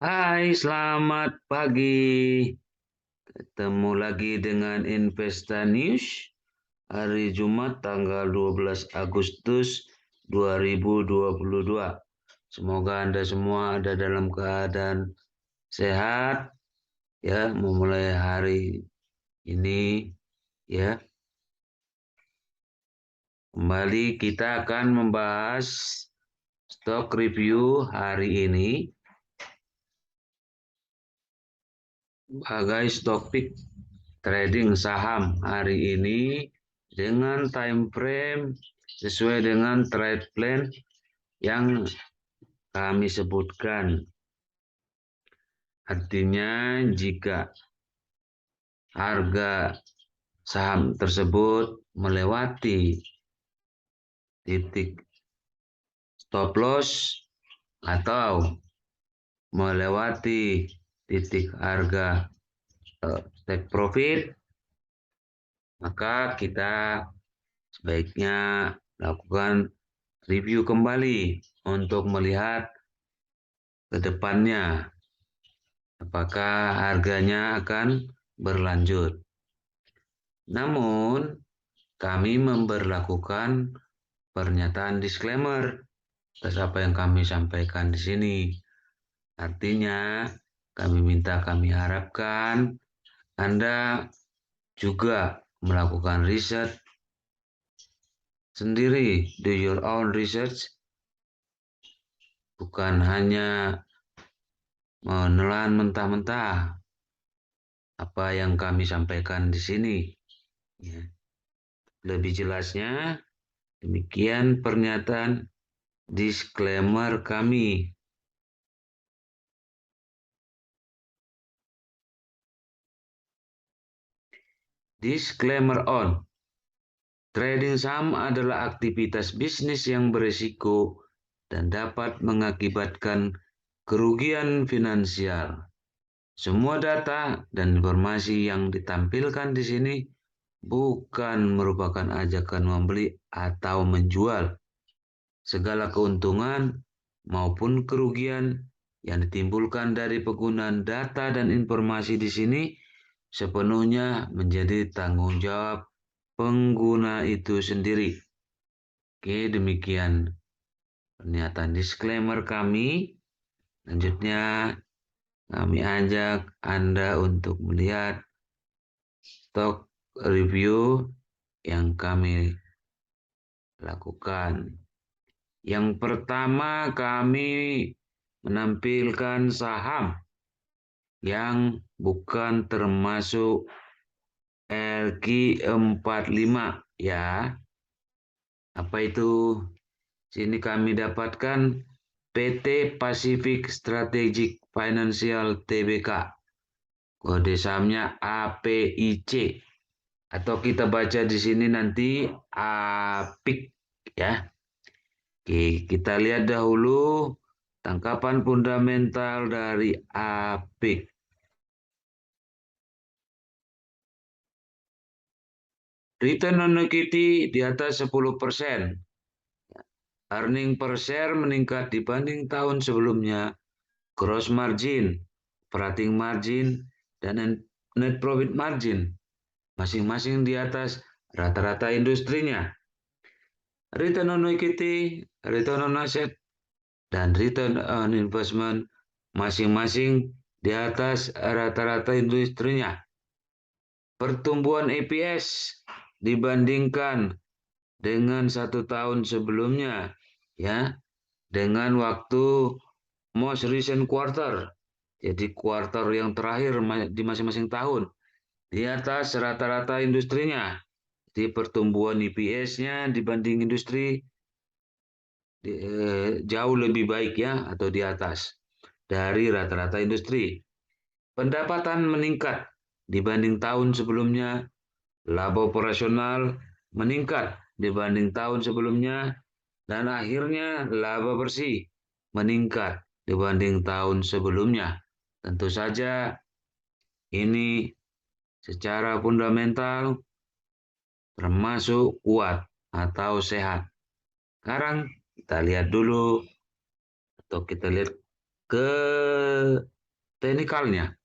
Hai, selamat pagi. Ketemu lagi dengan Investa News hari Jumat tanggal 12 Agustus 2022. Semoga Anda semua ada dalam keadaan sehat ya, memulai hari ini ya. Kembali kita akan membahas stock review hari ini sebagai topik trading saham hari ini dengan time frame sesuai dengan trade plan yang kami sebutkan. Artinya jika harga saham tersebut melewati titik stop loss atau melewati titik harga take profit, maka kita sebaiknya lakukan review kembali untuk melihat ke depannya apakah harganya akan berlanjut. Namun, kami memberlakukan pernyataan disclaimer atas apa yang kami sampaikan di sini. Artinya, kami harapkan Anda juga melakukan riset sendiri, do your own research, bukan hanya menelan mentah-mentah apa yang kami sampaikan di sini. Ya. Lebih jelasnya, demikian pernyataan disclaimer kami. Disclaimer on. Trading saham adalah aktivitas bisnis yang berisiko dan dapat mengakibatkan kerugian finansial. Semua data dan informasi yang ditampilkan di sini bukan merupakan ajakan membeli atau menjual. Segala keuntungan maupun kerugian yang ditimbulkan dari penggunaan data dan informasi di sini sepenuhnya menjadi tanggung jawab pengguna itu sendiri. Oke, demikian pernyataan disclaimer kami. Selanjutnya, kami ajak Anda untuk melihat stock review yang kami lakukan. Yang pertama, kami menampilkan saham yang bukan termasuk LQ45 ya. Apa itu? Sini kami dapatkan PT Pacific Strategic Financial Tbk. Kode sahamnya APIC. Atau kita baca di sini nanti APIC ya. Oke, kita lihat dahulu tangkapan fundamental dari APIC. Return on equity di atas 10%. Earning per share meningkat dibanding tahun sebelumnya. Gross margin, operating margin, dan net profit margin masing-masing di atas rata-rata industrinya. Return on equity, return on asset, dan return on investment masing-masing di atas rata-rata industrinya. Pertumbuhan EPS dibandingkan dengan 1 tahun sebelumnya, ya, dengan waktu most recent quarter, jadi kuartal yang terakhir di masing-masing tahun, di atas rata-rata industrinya. Jadi pertumbuhan EPS-nya dibanding industri jauh lebih baik ya, atau di atas dari rata-rata industri. Pendapatan meningkat dibanding tahun sebelumnya, laba operasional meningkat dibanding tahun sebelumnya, dan akhirnya laba bersih meningkat dibanding tahun sebelumnya. Tentu saja ini secara fundamental termasuk kuat atau sehat. Sekarang kita lihat dulu atau kita lihat ke teknikalnya.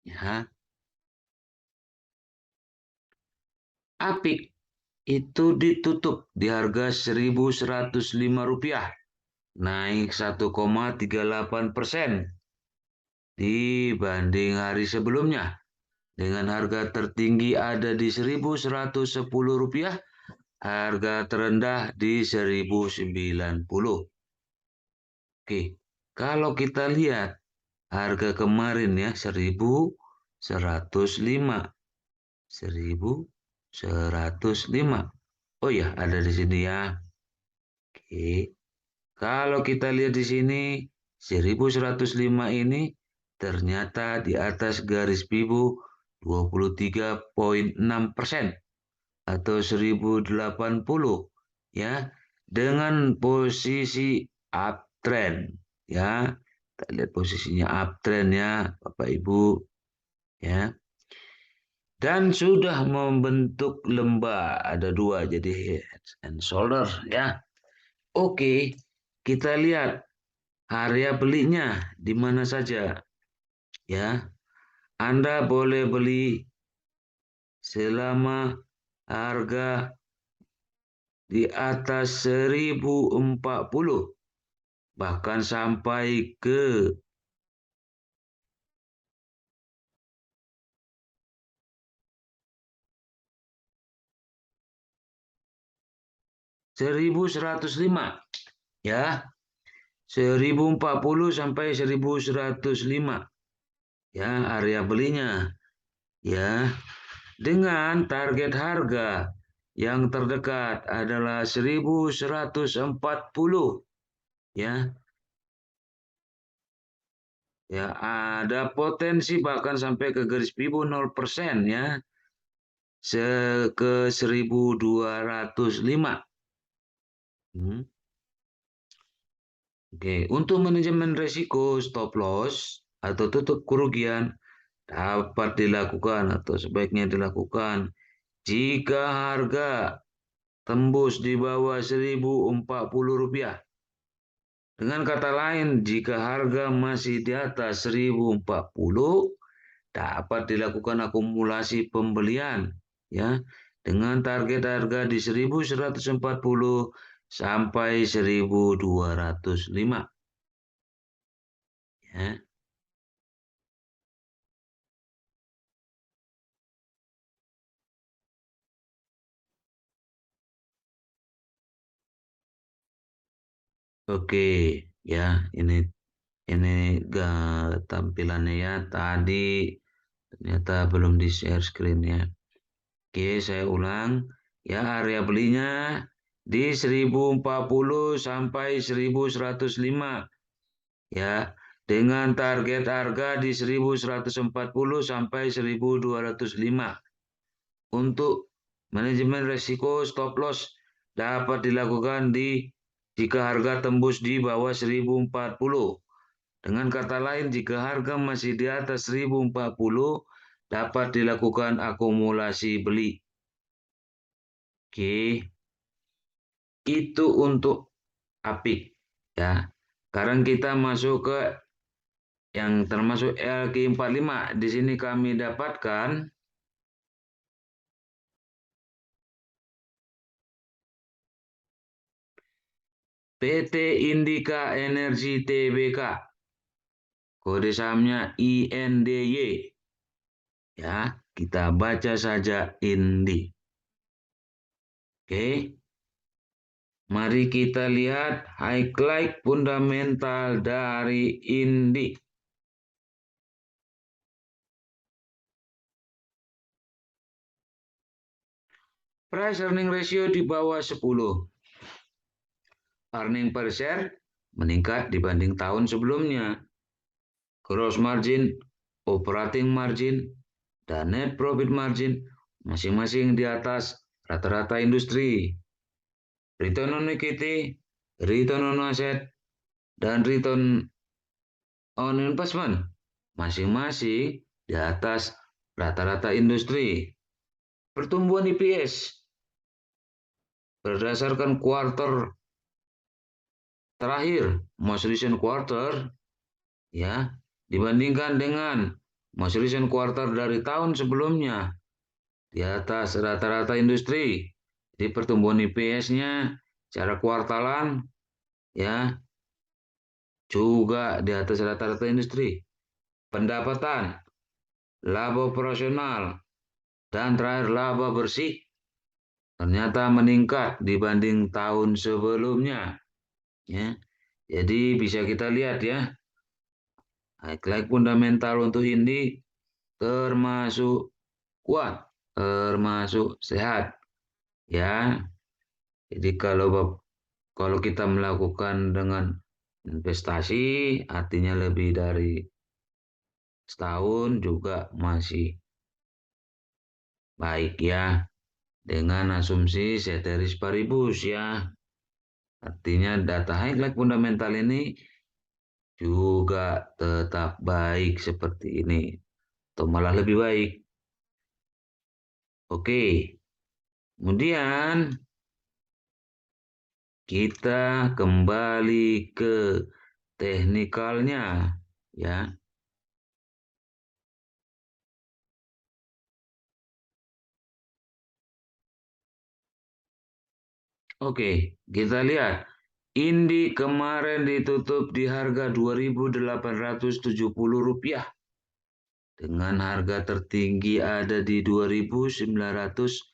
Ya, Apik itu ditutup di harga Rp1.105, naik 1,38% dibanding hari sebelumnya. Dengan harga tertinggi ada di Rp1.110, harga terendah di 1.090. Oke, kalau kita lihat harga kemarin ya 1.105, 1.105. Oh ya, ada di sini ya. Oke. Kalau kita lihat di sini 1.105 ini ternyata di atas garis Fibo 23,6% atau 1.080 ya, dengan posisi uptrend ya. Kita lihat posisinya uptrend ya, Bapak Ibu ya. Dan sudah membentuk lembah, ada dua, jadi head and shoulder ya. Oke, kita lihat area belinya di mana saja ya. Anda boleh beli selama harga di atas 1.040, bahkan sampai ke 1.105 ya. 1.040 sampai 1.105 ya area belinya ya. Dengan target harga yang terdekat adalah 1.140 ya. Ya, ada potensi bahkan sampai ke garis Fibo 0% ya. Ke 1.205. Oke, untuk manajemen risiko stop loss atau tutup kerugian dapat dilakukan atau sebaiknya dilakukan jika harga tembus di bawah Rp1.040. Dengan kata lain, jika harga masih di atas 1.040, dapat dilakukan akumulasi pembelian ya dengan target harga di 1.140 sampai 1.205 ya. Oke, ya ini tampilannya ya. Tadi ternyata belum di share screen ya. Oke, saya ulang. Ya, area belinya di 1.040 sampai 1.105 ya. Dengan target harga di 1.140 sampai 1.205. Untuk manajemen risiko stop loss dapat dilakukan jika harga tembus di bawah 1.040. Dengan kata lain, jika harga masih di atas 1.040, dapat dilakukan akumulasi beli. Oke, itu untuk Apik ya. Sekarang kita masuk ke yang termasuk LQ45. Di sini kami dapatkan PT Indika Energi Tbk, kode sahamnya INDY. Ya, kita baca saja INDI. Oke, mari kita lihat highlight fundamental dari INDI. Price earning ratio di bawah 10. Earning per share meningkat dibanding tahun sebelumnya. Gross margin, operating margin, dan net profit margin masing-masing di atas rata-rata industri. Return on equity, return on asset, dan return on investment masing-masing di atas rata-rata industri. Pertumbuhan EPS berdasarkan kuartal terakhir, most recent quarter, ya, dibandingkan dengan most recent quarter dari tahun sebelumnya, di atas rata-rata industri. Jadi pertumbuhan IPS-nya secara kuartalan, ya, juga di atas rata-rata industri. Pendapatan, laba operasional, dan terakhir laba bersih ternyata meningkat dibanding tahun sebelumnya. Ya, jadi bisa kita lihat ya, high fundamental untuk ini termasuk kuat, termasuk sehat. Ya, jadi kalau kita melakukan dengan investasi, artinya lebih dari setahun juga masih baik ya, dengan asumsi ceteris paribus ya. Artinya data highlight fundamental ini juga tetap baik seperti ini, atau malah lebih baik. Oke, kemudian kita kembali ke teknikalnya ya. Oke, kita lihat. Indi kemarin ditutup di harga Rp2.870 dengan harga tertinggi ada di Rp2.940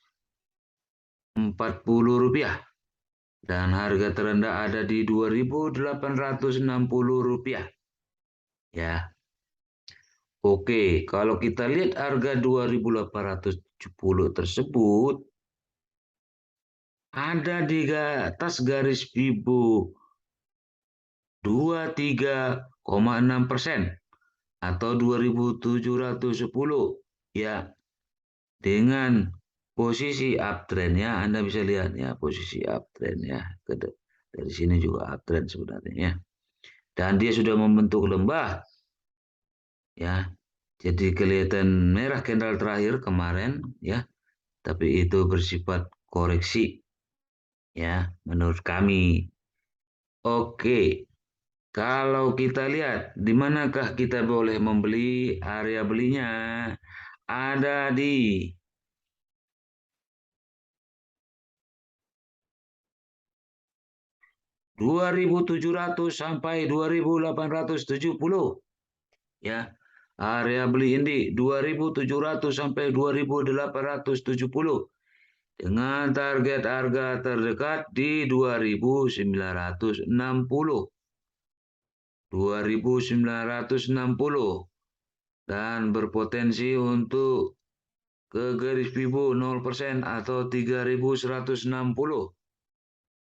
dan harga terendah ada di Rp2.860 ya. Oke, kalau kita lihat harga 2.870 tersebut ada di atas garis Fibo 23,6% atau 2.710 ya, dengan posisi uptrend ya. Anda bisa lihat ya posisi uptrend ya, dari sini juga uptrend sebenarnya ya, dan dia sudah membentuk lembah ya, jadi kelihatan merah candle terakhir kemarin ya, tapi itu bersifat koreksi ya menurut kami. Oke, kalau kita lihat di manakah kita boleh membeli, area belinya ada di 2.700 sampai 2.870 ya. Area beli ini 2.700 sampai 2.870 dengan target harga terdekat di 2.960. 2.960 dan berpotensi untuk ke garis Fibo 0% atau 3.160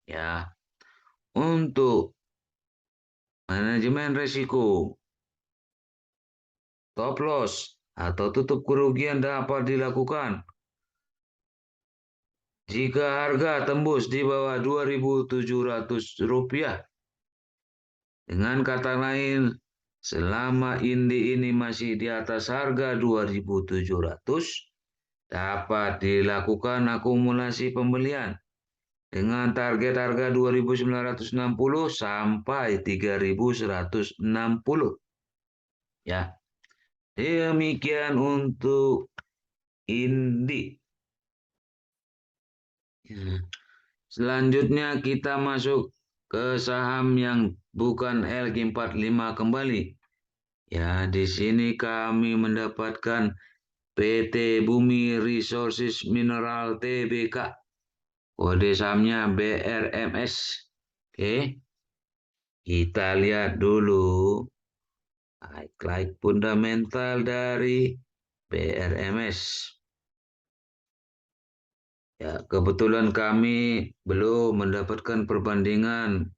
ya. Untuk manajemen risiko, stop loss atau tutup kerugian dapat dilakukan jika harga tembus di bawah Rp2.700. Dengan kata lain, selama Indi ini masih di atas harga 2.700, dapat dilakukan akumulasi pembelian dengan target harga 2.960 sampai 3.160 ya. Demikian untuk Indi. Selanjutnya kita masuk ke saham yang bukan LQ45 kembali. Ya, di sini kami mendapatkan PT Bumi Resources Mineral Tbk. Kode sahamnya BRMS. Oke. Kita lihat dulu highlight fundamental dari BRMS. Ya, kebetulan kami belum mendapatkan perbandingan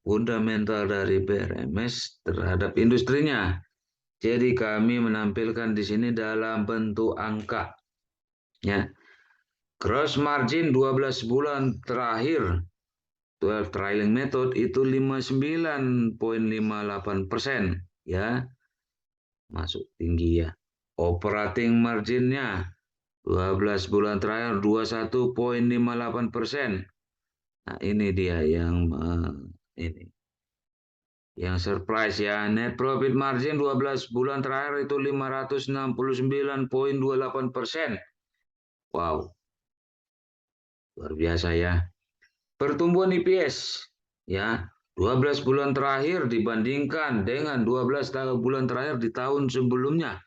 fundamental dari BRMS terhadap industrinya. Jadi kami menampilkan di sini dalam bentuk angka. Ya. Gross margin 12 bulan terakhir 12 trailing method itu 59,58% ya. Masuk tinggi ya. Operating marginnya 12 bulan terakhir 21,58%. Nah, ini dia yang ini yang surprise ya. Net profit margin 12 bulan terakhir itu 569,28%. Wow, luar biasa ya. Pertumbuhan EPS ya, 12 bulan terakhir dibandingkan dengan 12 bulan terakhir di tahun sebelumnya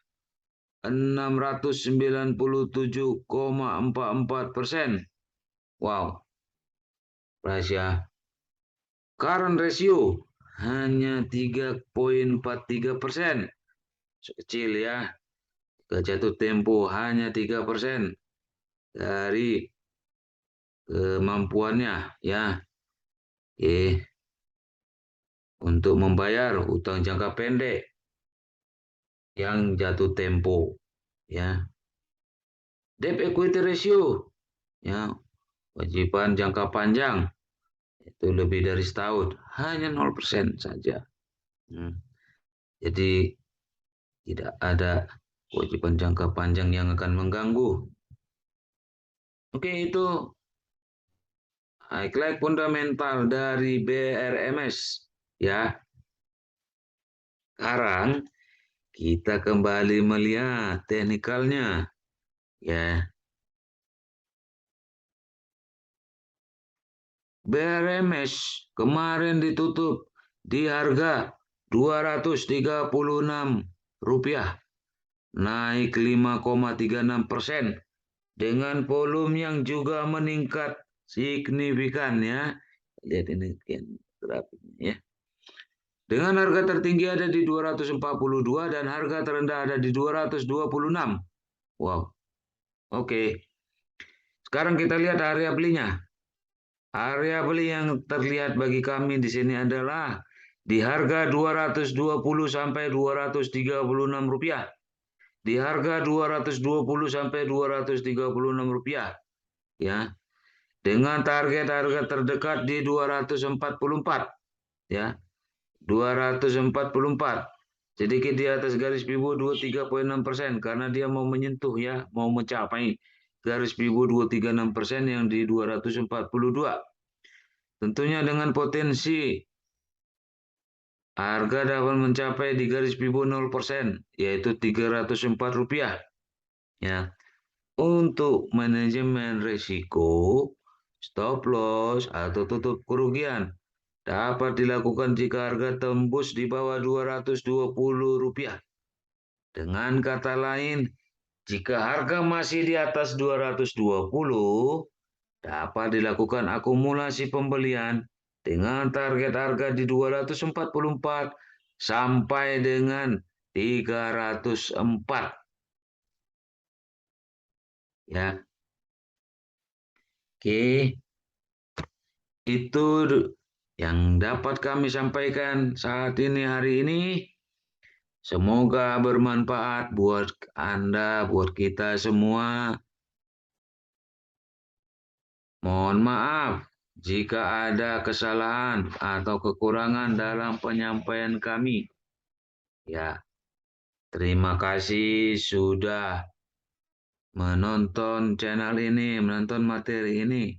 697,44%. Wow, price ya. Current ratio hanya 3,43%. Kecil ya. Jatuh tempo hanya 3% dari kemampuannya ya. Oke. Untuk membayar utang jangka pendek yang jatuh tempo ya. Debt equity ratio ya, kewajiban jangka panjang itu lebih dari setahun hanya 0% saja. Jadi tidak ada kewajiban jangka panjang yang akan mengganggu. Oke, itu highlight fundamental dari BRMS ya. Sekarang kita kembali melihat teknikalnya ya. BRMS kemarin ditutup di harga Rp236, naik 5,36% dengan volume yang juga meningkat signifikan ya. Lihat ini grafiknya ya. Dengan harga tertinggi ada di 242 dan harga terendah ada di 226. Wow. Oke. Sekarang kita lihat area belinya. Area beli yang terlihat bagi kami di sini adalah di harga 220 sampai 236 rupiah. Di harga 220 sampai 236 rupiah. Ya. Dengan target harga terdekat di 244. Ya. 244. Sedikit di atas garis Fibo 23,6% karena dia mau menyentuh ya, mau mencapai garis Fibo 236% yang di 242. Tentunya dengan potensi harga dapat mencapai di garis Fibo 0%, yaitu Rp304. Ya. Untuk manajemen risiko, stop loss atau tutup kerugian dapat dilakukan jika harga tembus di bawah Rp220. Dengan kata lain, jika harga masih di atas 220, dapat dilakukan akumulasi pembelian dengan target harga di 244 sampai dengan 304. Ya. Oke. Itu yang dapat kami sampaikan saat ini hari ini. Semoga bermanfaat buat Anda, buat kita semua. Mohon maaf jika ada kesalahan atau kekurangan dalam penyampaian kami. Ya, terima kasih sudah menonton channel ini, menonton materi ini.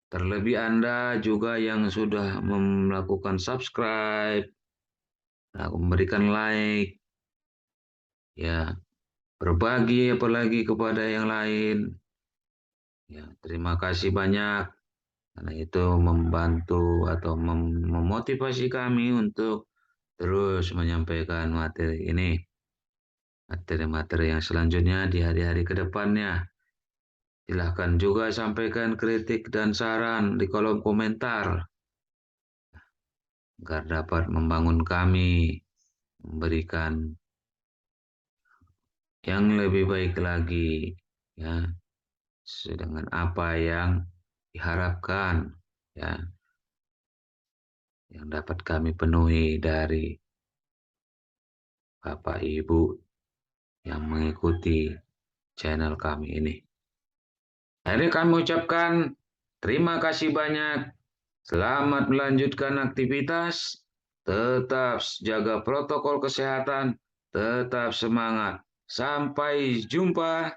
Terlebih Anda juga yang sudah melakukan subscribe, memberikan like, ya, berbagi apalagi kepada yang lain. Ya, terima kasih banyak. Karena itu membantu atau memotivasi kami untuk terus menyampaikan materi ini. Materi-materi yang selanjutnya di hari-hari ke depannya. Silahkan juga sampaikan kritik dan saran di kolom komentar agar dapat membangun kami, memberikan yang lebih baik lagi ya, dengan apa yang diharapkan ya, yang dapat kami penuhi dari Bapak Ibu yang mengikuti channel kami ini. Akhirnya kami ucapkan terima kasih banyak. Selamat melanjutkan aktivitas. Tetap jaga protokol kesehatan. Tetap semangat. Sampai jumpa.